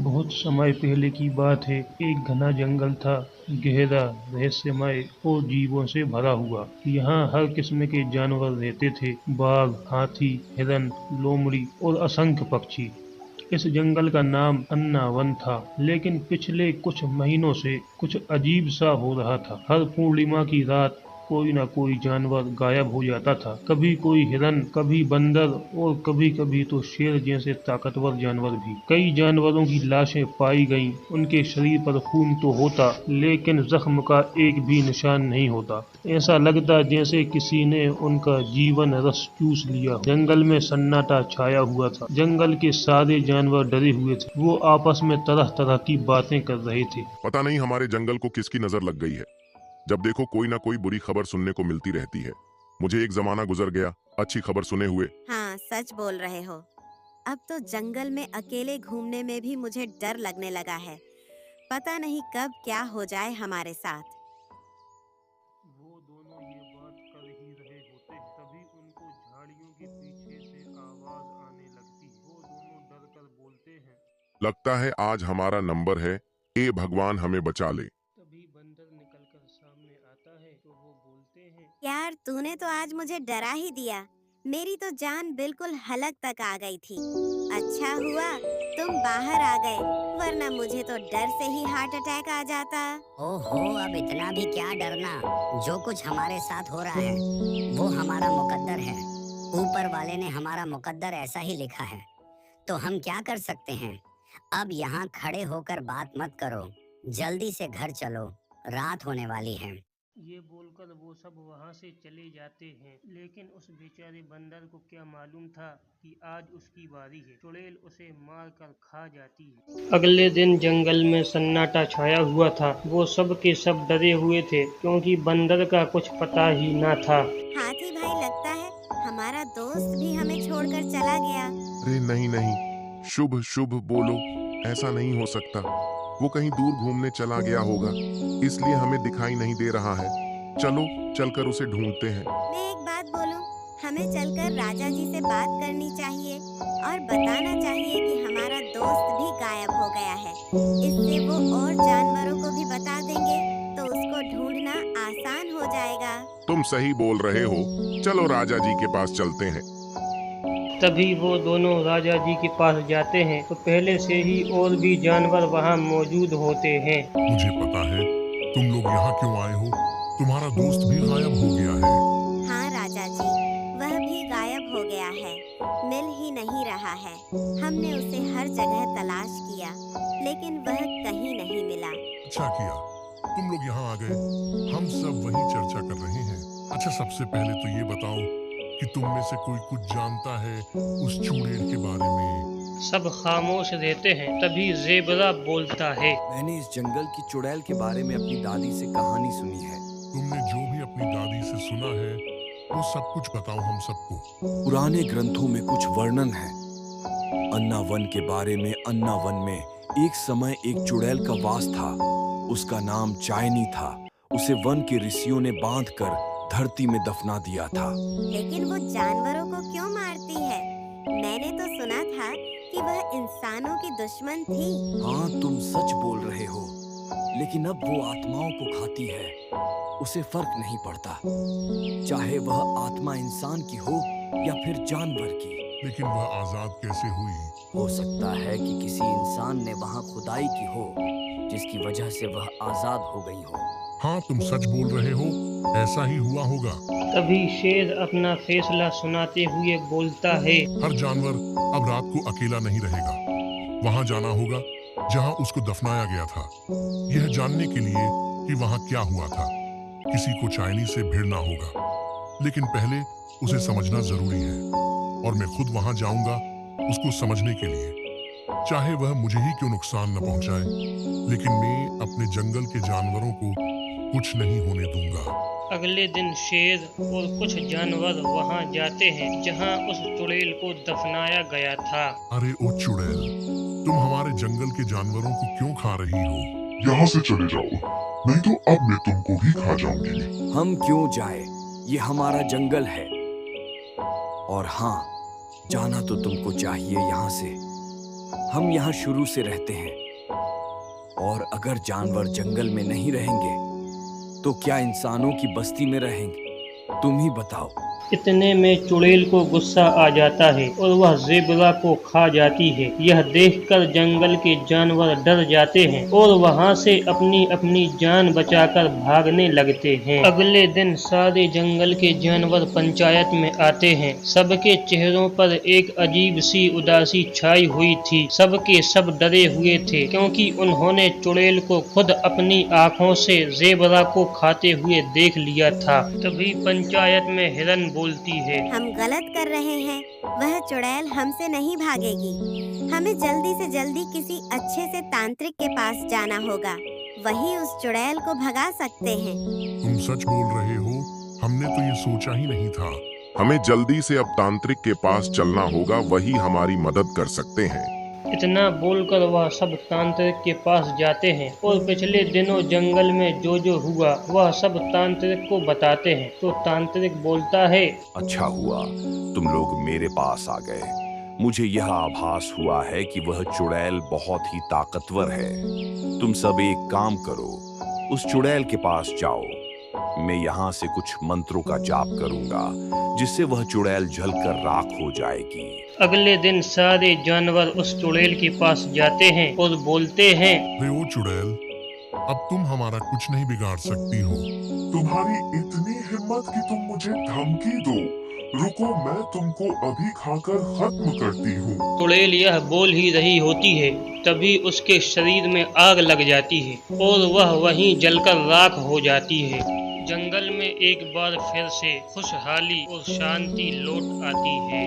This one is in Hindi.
बहुत समय पहले की बात है। एक घना जंगल था, गहरा, रहस्यमय और जीवों से भरा हुआ। यहाँ हर किस्म के जानवर रहते थे। बाघ, हाथी, हिरन, लोमड़ी और असंख्य पक्षी। इस जंगल का नाम अन्ना वन था। लेकिन पिछले कुछ महीनों से कुछ अजीब सा हो रहा था। हर पूर्णिमा की रात कोई न कोई जानवर गायब हो जाता था। कभी कोई हिरन, कभी बंदर और कभी कभी तो शेर जैसे ताकतवर जानवर भी। कई जानवरों की लाशें पाई गईं। उनके शरीर पर खून तो होता, लेकिन जख्म का एक भी निशान नहीं होता। ऐसा लगता जैसे किसी ने उनका जीवन रस चूस लिया। जंगल में सन्नाटा छाया हुआ था। जंगल के सारे जानवर डरे हुए थे। वो आपस में तरह तरह की बातें कर रहे थे। पता नहीं हमारे जंगल को किसकी नजर लग गई है। जब देखो कोई ना कोई बुरी खबर सुनने को मिलती रहती है। मुझे एक जमाना गुजर गया अच्छी खबर सुने हुए। हाँ, सच बोल रहे हो। अब तो जंगल में अकेले घूमने में भी मुझे डर लगने लगा है। पता नहीं कब क्या हो जाए हमारे साथ। वो दोनों ये बात कर ही रहे होते हैं, तभी उनको झाड़ियों के पीछे से आवाज आने लगती है। वो दोनों डर कर बोलते हैं। लगता है आज हमारा नंबर है। ए भगवान हमें बचा ले। तभी बंदर निकलकर सामने आता है तो वो बोलते हैं। यार, तूने तो आज मुझे डरा ही दिया। मेरी तो जान बिल्कुल हलक तक आ गई थी। अच्छा हुआ तुम बाहर आ गए, वरना मुझे तो डर से ही हार्ट अटैक आ जाता। ओहो, अब इतना भी क्या डरना। जो कुछ हमारे साथ हो रहा है वो हमारा मुकद्दर है। ऊपर वाले ने हमारा मुकद्दर ऐसा ही लिखा है, तो हम क्या कर सकते हैं। अब यहाँ खड़े होकर बात मत करो, जल्दी से घर चलो, रात होने वाली है। ये बोलकर वो सब वहाँ से चले जाते हैं। लेकिन उस बेचारे बंदर को क्या मालूम था कि आज उसकी बारी है। चुड़ैल उसे मार कर खा जाती है। अगले दिन जंगल में सन्नाटा छाया हुआ था। वो सब के सब डरे हुए थे, क्योंकि बंदर का कुछ पता ही ना था। हाथी भाई, लगता है हमारा दोस्त भी हमें छोड़कर चला गया। अरे नहीं नहीं, शुभ शुभ बोलो। ऐसा नहीं हो सकता। वो कहीं दूर घूमने चला गया होगा, इसलिए हमें दिखाई नहीं दे रहा है। चलो चलकर उसे ढूंढते हैं। मैं एक बात बोलूं, हमें चलकर राजा जी से बात करनी चाहिए और बताना चाहिए कि हमारा दोस्त भी गायब हो गया है। इससे वो और जानवरों को भी बता देंगे, तो उसको ढूंढना आसान हो जाएगा। तुम सही बोल रहे हो। चलो राजा जी के पास चलते हैं। तभी वो दोनों राजा जी के पास जाते हैं तो पहले से ही और भी जानवर वहाँ मौजूद होते हैं। मुझे पता है तुम लोग यहाँ क्यों आए हो। तुम्हारा दोस्त भी गायब हो गया है। हाँ राजा जी, वह भी गायब हो गया है, मिल ही नहीं रहा है। हमने उसे हर जगह तलाश किया, लेकिन वह कहीं नहीं मिला। अच्छा किया तुम लोग यहाँ आ गए। हम सब वही चर्चा कर रहे हैं। अच्छा, सबसे पहले तो ये बताओ कि तुम में से कोई कुछ जानता है उस चूड़ेल के बारे में। सब खामोश रहते हैं। तभी ज़ेबरा बोलता है। मैंने इस जंगल की चुड़ैल के बारे में अपनी दादी से कहानी सुनी है। तुमने जो भी अपनी दादी से सुना है वो सब कुछ बताओ हम सबको। पुराने ग्रंथों में कुछ वर्णन है अन्ना वन के बारे में। अन्ना वन में एक समय एक चुड़ैल का वास था। उसका नाम चायनी था। उसे वन के ऋषियों ने बांधकर धरती में दफना दिया था। लेकिन वो जानवरों को क्यों मारती है? मैंने तो सुना था कि वह इंसानों की दुश्मन थी। हाँ, तुम सच बोल रहे हो, लेकिन अब वो आत्माओं को खाती है। उसे फर्क नहीं पड़ता, चाहे वह आत्मा इंसान की हो या फिर जानवर की। लेकिन वह आजाद कैसे हुई? हो सकता है कि किसी इंसान ने वहाँ खुदाई की हो, जिसकी वजह से वह आजाद हो गई हो। हाँ, तुम सच बोल रहे हो, ऐसा ही हुआ होगा। तभी शेर अपना फैसला सुनाते हुए बोलता है। हर जानवर अब रात को अकेला नहीं रहेगा। वहाँ जाना होगा जहाँ उसको दफनाया गया था, यह जानने के लिए कि वहाँ क्या हुआ था। किसी को चायनी से भिड़ना होगा, लेकिन पहले उसे समझना जरूरी है। और मैं खुद वहाँ जाऊंगा उसको समझने के लिए, चाहे वह मुझे ही क्यों नुकसान न पहुँचाए, लेकिन मैं अपने जंगल के जानवरों को कुछ नहीं होने दूंगा। अगले दिन शेर और कुछ जानवर वहाँ जाते हैं जहाँ उस चुड़ैल को दफनाया गया था। अरे ओ चुड़ैल, तुम हमारे जंगल के जानवरों को क्यों खा रही हो? यहाँ से चले जाओ, नहीं तो अब मैं तुमको भी खा जाऊंगी। हम क्यों जाए, ये हमारा जंगल है। और हाँ, जाना तो तुमको चाहिए यहाँ से। हम यहाँ शुरू से रहते हैं, और अगर जानवर जंगल में नहीं रहेंगे तो क्या इंसानों की बस्ती में रहेंगे? तुम ही बताओ। इतने में चुड़ैल को गुस्सा आ जाता है और वह ज़ेबरा को खा जाती है। यह देखकर जंगल के जानवर डर जाते हैं और वहां से अपनी अपनी जान बचाकर भागने लगते हैं। अगले दिन सारे जंगल के जानवर पंचायत में आते हैं। सबके चेहरों पर एक अजीब सी उदासी छाई हुई थी। सबके सब डरे हुए थे क्योंकि उन्होंने चुड़ैल को खुद अपनी आँखों से ज़ेबरा को खाते हुए देख लिया था। तभी पंचायत में हिरन बोलती है, हम गलत कर रहे हैं, वह चुड़ैल हमसे नहीं भागेगी। हमें जल्दी से जल्दी किसी अच्छे से तांत्रिक के पास जाना होगा, वही उस चुड़ैल को भगा सकते हैं। तुम सच बोल रहे हो, हमने तो ये सोचा ही नहीं था। हमें जल्दी से अब तांत्रिक के पास चलना होगा, वही हमारी मदद कर सकते हैं। इतना बोलकर वह सब तांत्रिक के पास जाते हैं और पिछले दिनों जंगल में जो हुआ वह सब तांत्रिक को बताते हैं। तो तांत्रिक बोलता है, अच्छा हुआ तुम लोग मेरे पास आ गए। मुझे यह आभास हुआ है कि वह चुड़ैल बहुत ही ताकतवर है। तुम सब एक काम करो, उस चुड़ैल के पास जाओ। मैं यहाँ से कुछ मंत्रों का जाप करूंगा, जिससे वह चुड़ैल जलकर राख हो जाएगी। अगले दिन सारे जानवर उस चुड़ैल के पास जाते हैं और बोलते हैं, अरे ओ चुड़ैल, अब तुम हमारा कुछ नहीं बिगाड़ सकती हो। तुम्हारी इतनी हिम्मत कि तुम मुझे धमकी दो। रुको, मैं तुमको अभी खाकर खत्म करती हूँ। चुड़ैल यह बोल ही रही होती है, तभी उसके शरीर में आग लग जाती है और वह वहीं जलकर राख हो जाती है। जंगल में एक बार फिर से खुशहाली और शांति लौट आती है।